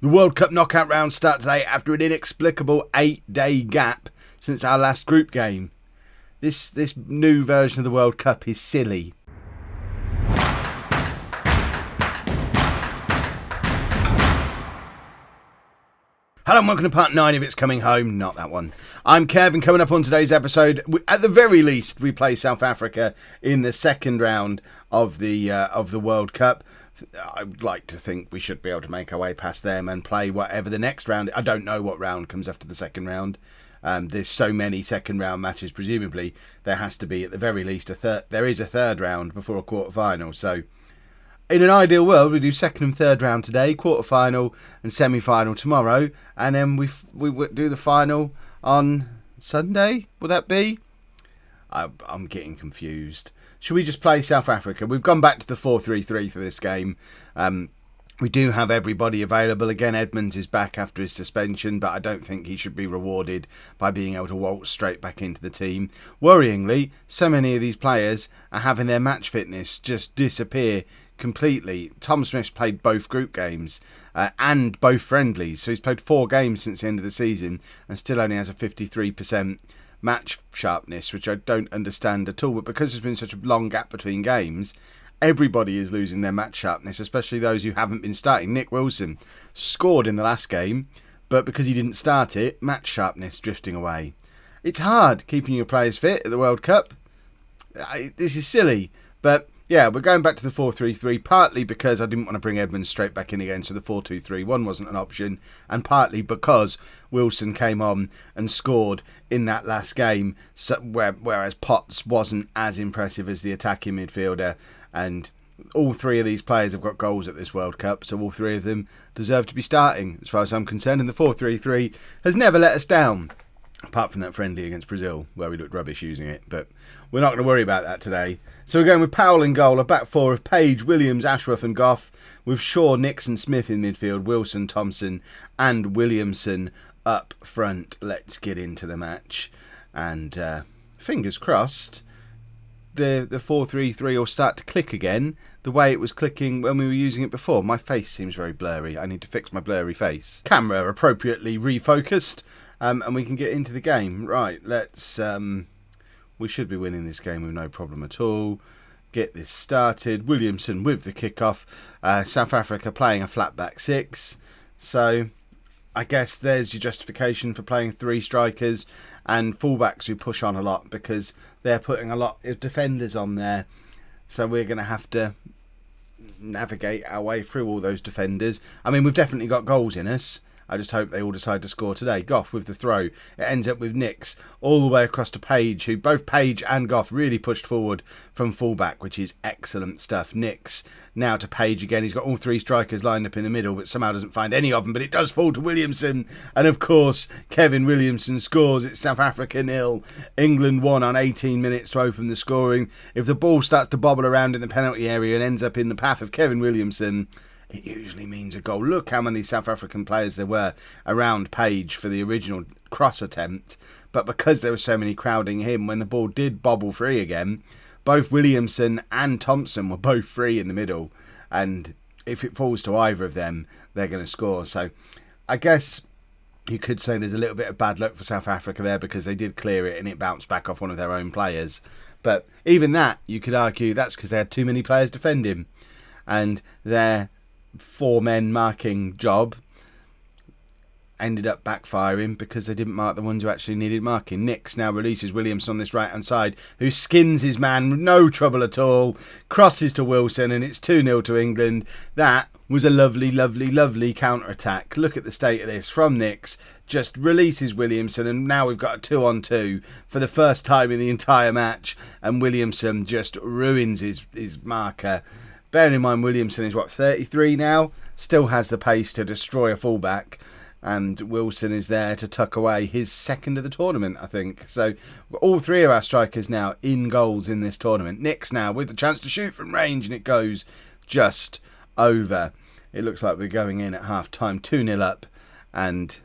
The World Cup knockout rounds start today after an inexplicable 8-day gap since our last group game. This new version of the World Cup is silly. Hello and welcome to part 9 of It's Coming Home. Not that one. I'm Kev, and coming up on today's episode, at the very least, we play South Africa in the second round of the World Cup. I'd like to think we should be able to make our way past them and play whatever the next round. I don't know what round comes after the second round. There's so many second round matches. Presumably, there has to be at the very least a third. There is a third round before a quarterfinal. So, in an ideal world, we do second and third round today, quarterfinal and semi-final tomorrow, and then we do the final on Sunday. Will that be? I'm getting confused. Should we just play South Africa? We've gone back to the 4-3-3 for this game. We do have everybody available. Again, Edmonds is back after his suspension, but I don't think he should be rewarded by being able to waltz straight back into the team. Worryingly, so many of these players are having their match fitness just disappear completely. Tom Smith's played both group games and both friendlies, so he's played 4 games since the end of the season and still only has a 53% match sharpness, which I don't understand at all. But because there's been such a long gap between games, everybody is losing their match sharpness, especially those who haven't been starting. Nick Wilson scored in the last game, but because he didn't start it, match sharpness drifting away. It's hard keeping your players fit at the World Cup. This is silly, but yeah, we're going back to the 4-3-3, partly because I didn't want to bring Edmonds straight back in again, so the 4-2-3-1 wasn't an option, and partly because Wilson came on and scored in that last game, whereas Potts wasn't as impressive as the attacking midfielder, and all 3 of these players have got goals at this World Cup, so all 3 of them deserve to be starting, as far as I'm concerned, and the 4-3-3 has never let us down. Apart from that friendly against Brazil, where we looked rubbish using it. But we're not going to worry about that today. So we're going with Powell in goal, a back 4 of Page, Williams, Ashworth and Goff, with Shaw, Nixon, Smith in midfield, Wilson, Thompson and Williamson up front. Let's get into the match. And fingers crossed, the 4-3-3 will start to click again, the way it was clicking when we were using it before. My face seems very blurry. I need to fix my blurry face. Camera appropriately refocused. And we can get into the game. Right, let's... we should be winning this game with no problem at all. Get this started. Williamson with the kickoff. South Africa playing a flat back 6. So, I guess there's your justification for playing 3 strikers and fullbacks who push on a lot, because they're putting a lot of defenders on there. So we're going to have to navigate our way through all those defenders. I mean, we've definitely got goals in us. I just hope they all decide to score today. Goff with the throw. It ends up with Nix all the way across to Page, who both Page and Goff really pushed forward from fullback, which is excellent stuff. Nix now to Page again. He's got all 3 strikers lined up in the middle, but somehow doesn't find any of them. But it does fall to Williamson. And of course, Kevin Williamson scores. It's South Africa 0. England 1 on 18 minutes to open the scoring. If the ball starts to bobble around in the penalty area and ends up in the path of Kevin Williamson, it usually means a goal. Look how many South African players there were around Page for the original cross attempt. But because there were so many crowding him, when the ball did bobble free again, both Williamson and Thompson were both free in the middle. And if it falls to either of them, they're going to score. So I guess you could say there's a little bit of bad luck for South Africa there, because they did clear it and it bounced back off one of their own players. But even that, you could argue that's because they had too many players defend him. And their 4 men marking job ended up backfiring because they didn't mark the ones who actually needed marking. Nix now releases Williamson on this right hand side, who skins his man with no trouble at all, crosses to Wilson, and it's 2-0 to England. That was a lovely, lovely, lovely counter-attack. Look at the state of this from Nix. Just releases Williamson, and now we've got a 2-on-2 for the first time in the entire match, and Williamson just ruins his marker. Bearing in mind, Williamson is, 33 now? Still has the pace to destroy a fullback. And Wilson is there to tuck away his second of the tournament, I think. So all 3 of our strikers now in goals in this tournament. Nix now with the chance to shoot from range, and it goes just over. It looks like we're going in at half-time, 2-0 up. And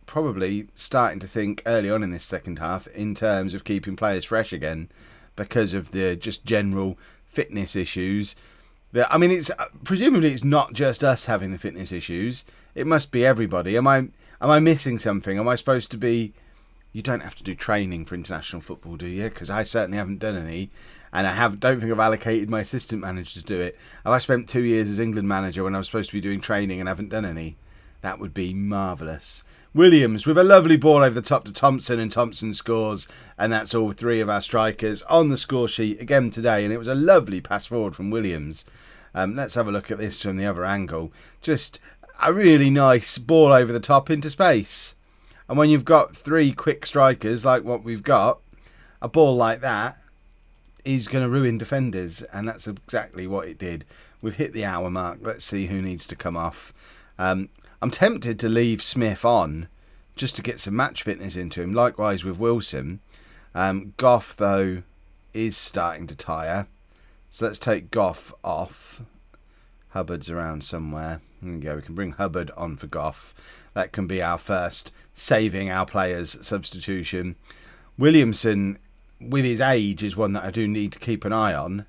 probably starting to think early on in this second half in terms of keeping players fresh again, because of the just general fitness issues. I mean, it's presumably it's not just us having the fitness issues. It must be everybody. Am I missing something? Am I supposed to be? You don't have to do training for international football, do you? Because I certainly haven't done any, and don't think I've allocated my assistant manager to do it. Have I spent 2 years as England manager when I was supposed to be doing training and haven't done any? That would be marvellous. Williams with a lovely ball over the top to Thompson, and Thompson scores, and that's all three of our strikers on the score sheet again today, and it was a lovely pass forward from Williams. Let's have a look at this from the other angle. Just a really nice ball over the top into space. And when you've got three quick strikers like what we've got, a ball like that is going to ruin defenders, and that's exactly what it did. We've hit the hour mark. Let's see who needs to come off. I'm tempted to leave Smith on just to get some match fitness into him. Likewise with Wilson. Goff, though, is starting to tire. So let's take Goff off. Hubbard's around somewhere. There we go. We can bring Hubbard on for Goff. That can be our first saving our players substitution. Williamson, with his age, is one that I do need to keep an eye on.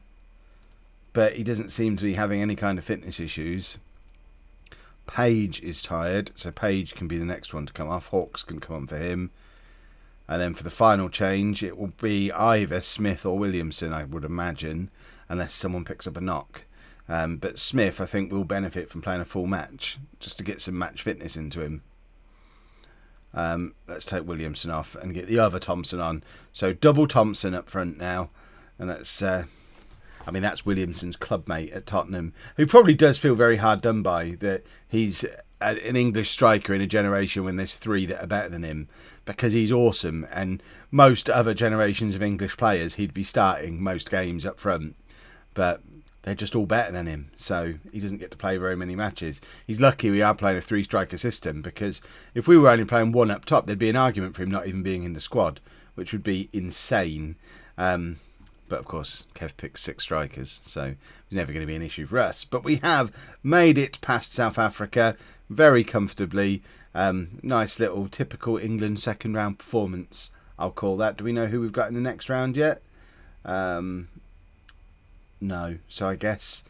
But he doesn't seem to be having any kind of fitness issues. Page is tired, so Page can be the next one to come off. Hawks can come on for him. And then for the final change, it will be either Smith or Williamson, I would imagine, unless someone picks up a knock. But Smith, I think, will benefit from playing a full match, just to get some match fitness into him. Let's take Williamson off and get the other Thompson on. So double Thompson up front now. And that's... I mean, that's Williamson's clubmate at Tottenham, who probably does feel very hard done by that he's an English striker in a generation when there's three that are better than him, because he's awesome. And most other generations of English players, he'd be starting most games up front. But they're just all better than him, so he doesn't get to play very many matches. He's lucky we are playing a three-striker system, because if we were only playing one up top, there'd be an argument for him not even being in the squad, which would be insane. But of course, Kev picks 6 strikers, so it's never going to be an issue for us. But we have made it past South Africa very comfortably. Nice little typical England second round performance, I'll call that. Do we know who we've got in the next round yet? No. So I guess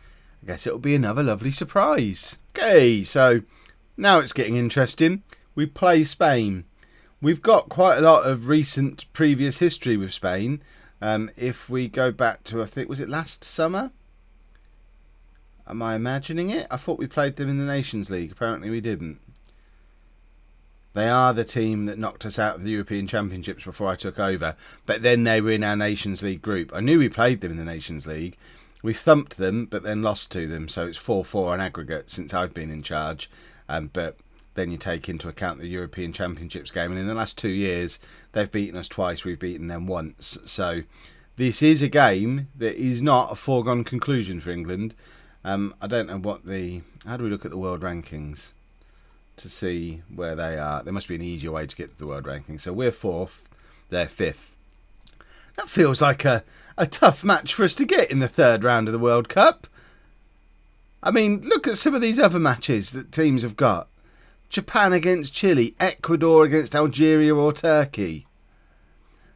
it'll be another lovely surprise. Okay, so now it's getting interesting. We play Spain. We've got quite a lot of recent previous history with Spain. If we go back to, I think, was it last summer? Am I imagining it? I thought we played them in the Nations League. Apparently we didn't. They are the team that knocked us out of the European Championships before I took over. But then they were in our Nations League group. I knew we played them in the Nations League. We thumped them, but then lost to them. So it's 4-4 on aggregate since I've been in charge. But then you take into account the European Championships game. And in the last 2 years, they've beaten us twice. We've beaten them once. So this is a game that is not a foregone conclusion for England. I don't know what how do we look at the world rankings to see where they are? There must be an easier way to get to the world rankings. So we're 4th, they're 5th. That feels like a tough match for us to get in the 3rd round of the World Cup. I mean, look at some of these other matches that teams have got. Japan against Chile, Ecuador against Algeria or Turkey,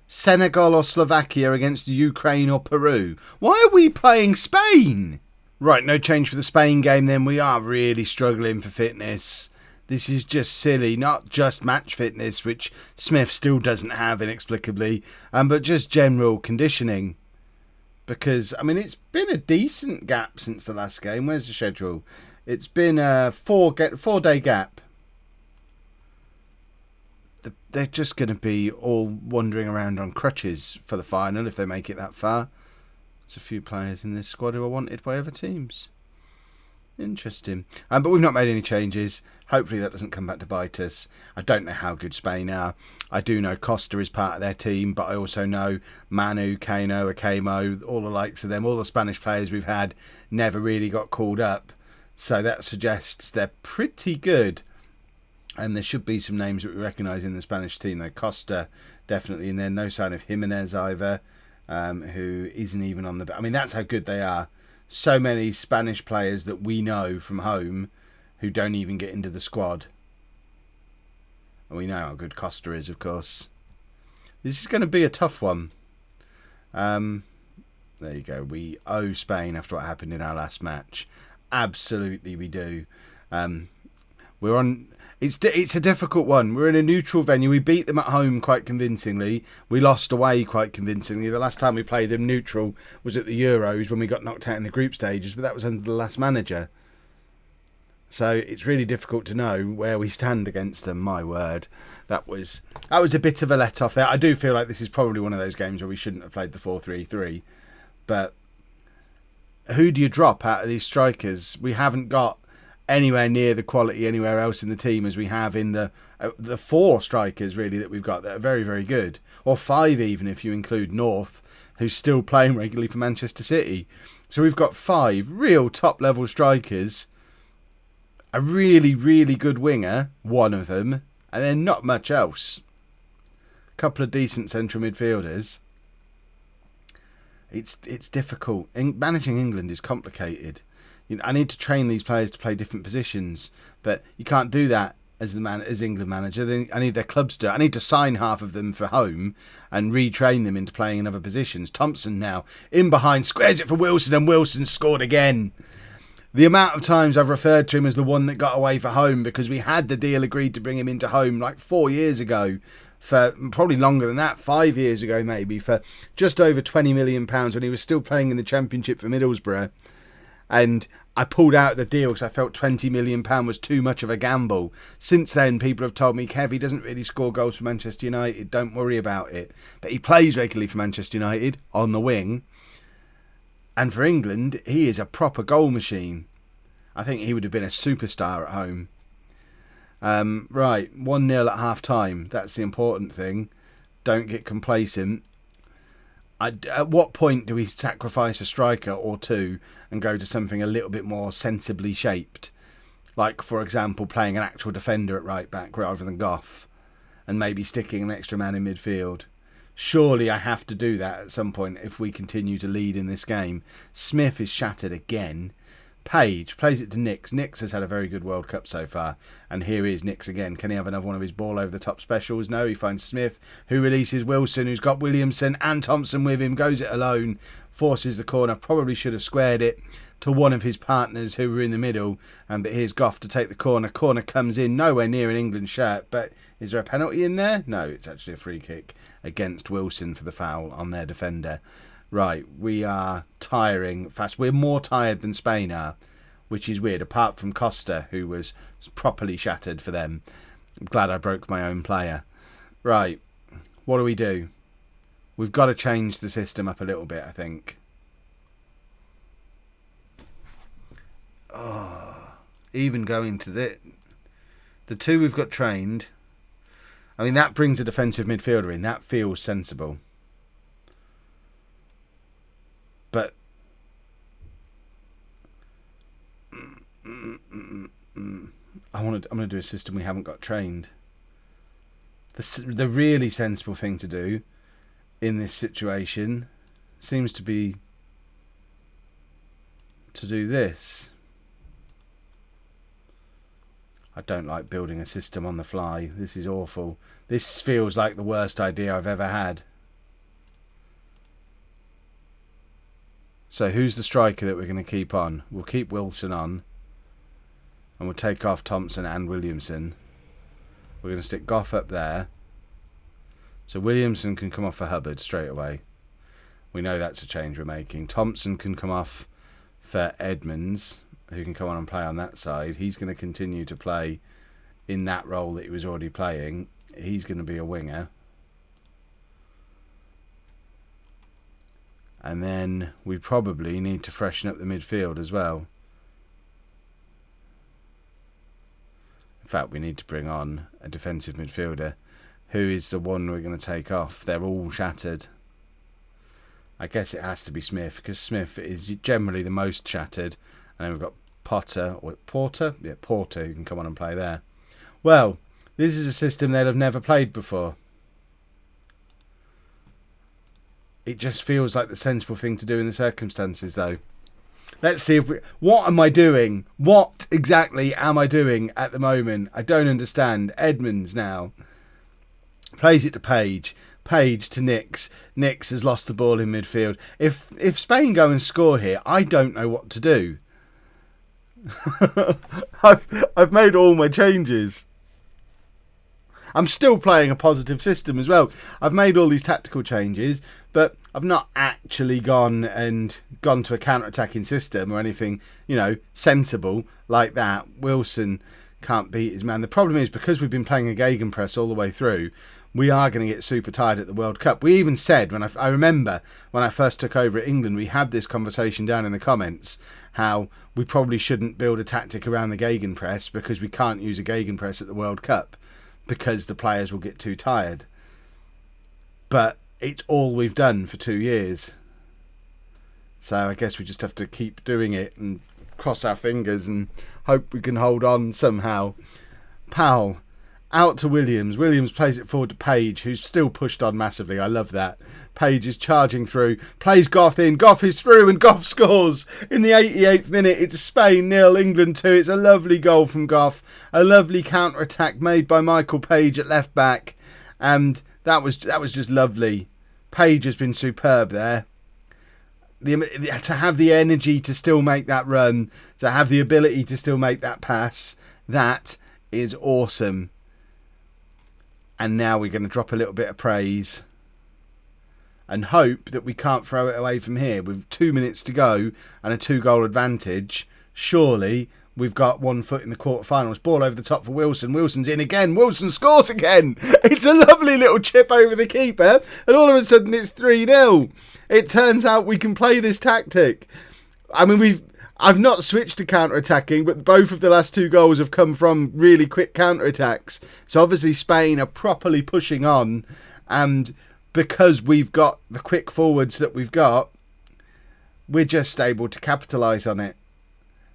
Senegal or Slovakia against Ukraine or Peru. Why are we playing Spain? Right, no change for the Spain game then. We are really struggling for fitness. This is just silly, not just match fitness, which Smith still doesn't have inexplicably, but just general conditioning. Because, I mean, it's been a decent gap since the last game. Where's the schedule? It's been a 4-day gap. They're just going to be all wandering around on crutches for the final if they make it that far. There's a few players in this squad who are wanted by other teams. Interesting. But we've not made any changes. Hopefully that doesn't come back to bite us. I don't know how good Spain are. I do know Costa is part of their team, but I also know Manu, Kano, Akemo, all the likes of them. All the Spanish players we've had never really got called up. So that suggests they're pretty good. And there should be some names that we recognise in the Spanish team, though. Costa, definitely in there. No sign of Jimenez either, who isn't even on the... I mean, that's how good they are. So many Spanish players that we know from home who don't even get into the squad. And we know how good Costa is, of course. This is going to be a tough one. Let's There you go. We owe Spain after what happened in our last match. Absolutely, we do. We're on. It's a difficult one. We're in a neutral venue. We beat them at home quite convincingly. We lost away quite convincingly. The last time we played them neutral was at the Euros when we got knocked out in the group stages, but that was under the last manager. So it's really difficult to know where we stand against them. My word, that was a bit of a let-off there. I do feel like this is probably one of those games where we shouldn't have played the 4-3-3. But who do you drop out of these strikers? We haven't got anywhere near the quality anywhere else in the team as we have in the 4 strikers really that we've got that are very, very good, or 5 even if you include North, who's still playing regularly for Manchester City. So we've got 5 real top level strikers, a really, really good winger, one of them, and then not much else. A couple of decent central midfielders. It's difficult. Managing England is complicated. I need to train these players to play different positions, but you can't do that as England manager. I need their clubs to do it. I need to sign half of them for home and retrain them into playing in other positions. Thompson now in behind, squares it for Wilson, and Wilson scored again. The amount of times I've referred to him as the one that got away for home, because we had the deal agreed to bring him into home like 4 years ago, for probably longer than that, 5 years ago maybe, for just over £20 million when he was still playing in the Championship for Middlesbrough. And I pulled out the deal because I felt £20 million was too much of a gamble. Since then, people have told me, Kev, he doesn't really score goals for Manchester United. Don't worry about it. But he plays regularly for Manchester United on the wing. And for England, he is a proper goal machine. I think he would have been a superstar at home. Right, 1-0 at half-time. That's the important thing. Don't get complacent. At what point do we sacrifice a striker or two and go to something a little bit more sensibly shaped? Like, for example, playing an actual defender at right back rather than Goff, and maybe sticking an extra man in midfield. Surely I have to do that at some point if we continue to lead in this game. Smith is shattered again. Page plays it to Nix. Nix has had a very good World Cup so far. And here is Nix again. Can he have another one of his ball over the top specials? No, he finds Smith, who releases Wilson, who's got Williamson and Thompson with him. Goes it alone. Forces the corner. Probably should have squared it to one of his partners who were in the middle. But here's Goff to take the corner. Corner comes in. Nowhere near an England shirt. But is there a penalty in there? No, it's actually a free kick against Wilson for the foul on their defender. Right, we are tiring fast. We're more tired than Spain are, which is weird, apart from Costa, who was properly shattered for them. I'm glad I broke my own player. Right, what do? We've got to change the system up a little bit, I think. Oh, even going to the 2 we've got trained. I mean, that brings a defensive midfielder in. That feels sensible. But I'm going to do a system we haven't got trained. The really sensible thing to do in this situation seems to be to do this. I don't like building a system on the fly. This is awful. This feels like the worst idea I've ever had. So who's the striker that we're going to keep on? We'll keep Wilson on. And we'll take off Thompson and Williamson. We're going to stick Goff up there. So Williamson can come off for Hubbard straight away. We know that's a change we're making. Thompson can come off for Edmonds, who can come on and play on that side. He's going to continue to play in that role that he was already playing. He's going to be a winger. And then we probably need to freshen up the midfield as well. In fact, we need to bring on a defensive midfielder. Who is the one we're going to take off? They're all shattered. I guess it has to be Smith, because Smith is generally the most shattered. And then we've got Porter? Yeah, Porter, who can come on and play there. Well, this is a system they'll have never played before. It just feels like the sensible thing to do in the circumstances, though. Let's see if what am I doing? What exactly am I doing at the moment? I don't understand. Edmonds now. Plays it to Page. Page to Nix. Nix has lost the ball in midfield. If Spain go and score here, I don't know what to do. I've made all my changes. I'm still playing a positive system as well. I've made all these tactical changes, but I've not actually gone to a counter-attacking system or anything, sensible like that. Wilson can't beat his man. The problem is, because we've been playing a gegenpress all the way through, we are going to get super tired at the World Cup. We even said, I remember when I first took over at England, we had this conversation down in the comments, how we probably shouldn't build a tactic around the gegenpress because we can't use a gegenpress at the World Cup because the players will get too tired. But it's all we've done for 2 years. So I guess we just have to keep doing it and cross our fingers and hope we can hold on somehow. Powell out to Williams. Williams plays it forward to Page, who's still pushed on massively. I love that. Page is charging through, plays Goff in. Goff is through and Goff scores in the 88th minute. It's Spain 0, England 2. It's a lovely goal from Goff. A lovely counter-attack made by Michael Page at left back. And that was just lovely. Page has been superb there. To have the energy to still make that run, to have the ability to still make that pass, that is awesome. And now we're going to drop a little bit of praise and hope that we can't throw it away from here. With 2 minutes to go and a 2-goal advantage, surely we've got 1 foot in the quarterfinals. Ball over the top for Wilson. Wilson's in again. Wilson scores again. It's a lovely little chip over the keeper. And all of a sudden it's 3-0. It turns out we can play this tactic. I mean, I've not switched to counter-attacking, but both of the last 2 goals have come from really quick counter-attacks. So obviously Spain are properly pushing on, and because we've got the quick forwards that we've got, we're just able to capitalise on it.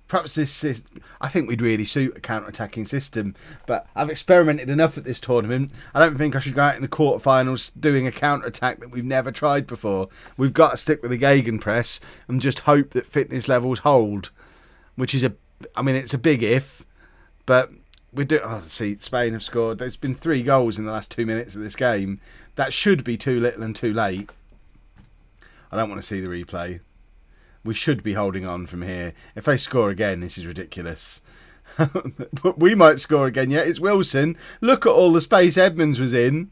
Perhaps this I think we'd really suit a counter-attacking system, but I've experimented enough at this tournament. I don't think I should go out in the quarterfinals doing a counter-attack that we've never tried before. We've got to stick with the gegenpress and just hope that fitness levels hold, which is it's a big if, but we do. Oh, see, Spain have scored. There's been 3 goals in the last 2 minutes of this game. That should be too little and too late. I don't want to see the replay. We should be holding on from here. If they score again, this is ridiculous. But we might score again yet. It's Wilson. Look at all the space Edmonds was in.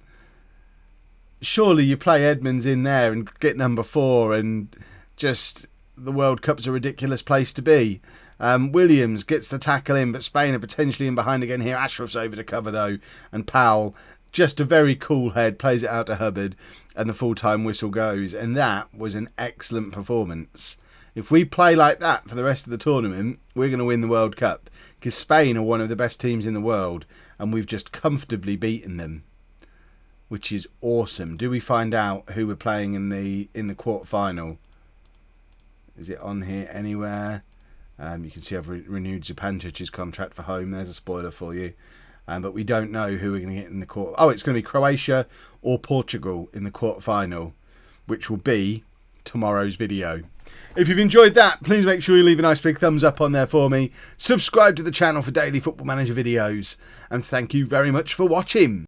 Surely you play Edmonds in there and get number 4, and just the World Cup's a ridiculous place to be. Williams gets the tackle in, but Spain are potentially in behind again here. Ashraf's over to cover though, and Powell, just a very cool head, plays it out to Hubbard, and the full-time whistle goes. And that was an excellent performance. If we play like that for the rest of the tournament, we're going to win the World Cup, because Spain are one of the best teams in the world and we've just comfortably beaten them, which is awesome. Do we find out who we're playing in the quarterfinal? Is it on here anywhere? You can see I've renewed Zupancic's contract for home. There's a spoiler for you. But we don't know who we're going to get in the quarter. Oh, it's going to be Croatia or Portugal in the quarterfinal, which will be tomorrow's video. If you've enjoyed that, please make sure you leave a nice big thumbs up on there for me. Subscribe to the channel for daily Football Manager videos. And thank you very much for watching.